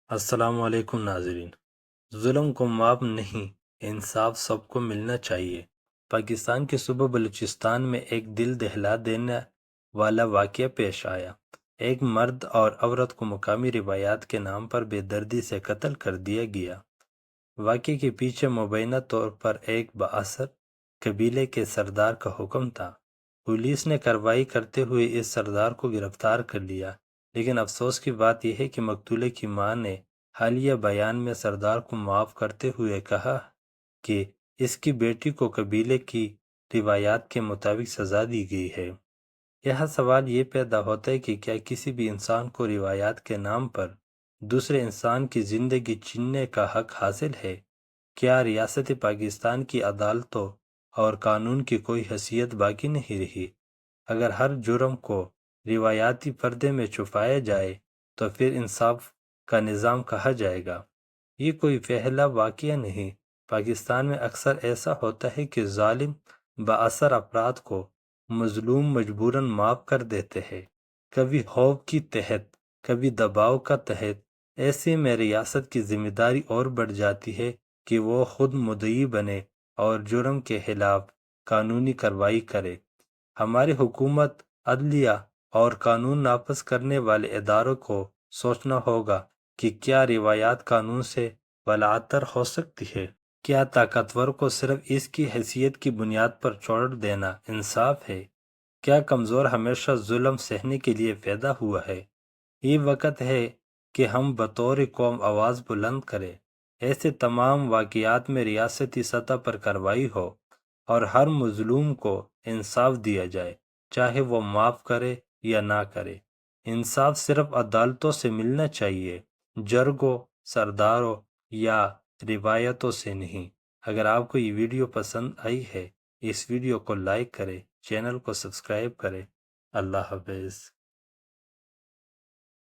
السلام علیکم ناظرین۔ ظلم کو معاف نہیں، انصاف سب کو ملنا چاہیے۔ پاکستان کے صوبہ بلوچستان میں ایک دل دہلا دینے والا واقعہ پیش آیا۔ ایک مرد اور عورت کو مقامی روایات کے نام پر بے دردی سے قتل کر دیا گیا۔ واقعے کے پیچھے مبینہ طور پر ایک بااثر قبیلے کے سردار کا حکم تھا۔ پولیس نے کارروائی کرتے ہوئے اس سردار کو گرفتار کر لیا، لیکن افسوس کی بات یہ ہے کہ مقتولے کی ماں نے حالیہ بیان میں سردار کو معاف کرتے ہوئے کہا کہ اس کی بیٹی کو قبیلے کی روایات کے مطابق سزا دی گئی ہے۔ یہاں سوال یہ پیدا ہوتا ہے کہ کیا کسی بھی انسان کو روایات کے نام پر دوسرے انسان کی زندگی چھیننے کا حق حاصل ہے؟ کیا ریاست پاکستان کی عدالتوں اور قانون کی کوئی حیثیت باقی نہیں رہی؟ اگر ہر جرم کو روایاتی پردے میں چھپایا جائے تو پھر انصاف کا نظام کہا جائے گا۔ یہ کوئی پہلا واقعہ نہیں۔ پاکستان میں اکثر ایسا ہوتا ہے کہ ظالم بااثر افراد کو مظلوم مجبوراً معاف کر دیتے ہیں، کبھی خوف کی تحت، کبھی دباؤ کا تحت۔ ایسے میں ریاست کی ذمہ داری اور بڑھ جاتی ہے کہ وہ خود مدعی بنے اور جرم کے خلاف قانونی کارروائی کرے۔ ہماری حکومت، عدلیہ اور قانون نافذ کرنے والے اداروں کو سوچنا ہوگا کہ کیا روایات قانون سے بالاتر ہو سکتی ہے؟ کیا طاقتور کو صرف اس کی حیثیت کی بنیاد پر چھوڑ دینا انصاف ہے؟ کیا کمزور ہمیشہ ظلم سہنے کے لیے پیدا ہوا ہے؟ یہ وقت ہے کہ ہم بطور قوم آواز بلند کریں۔ ایسے تمام واقعات میں ریاستی سطح پر کارروائی ہو اور ہر مظلوم کو انصاف دیا جائے، چاہے وہ معاف کرے یا نہ کرے۔ انصاف صرف عدالتوں سے ملنا چاہیے، جرگوں، سرداروں یا روایتوں سے نہیں۔ اگر آپ کو یہ ویڈیو پسند آئی ہے، اس ویڈیو کو لائک کریں، چینل کو سبسکرائب کریں۔ اللہ حافظ۔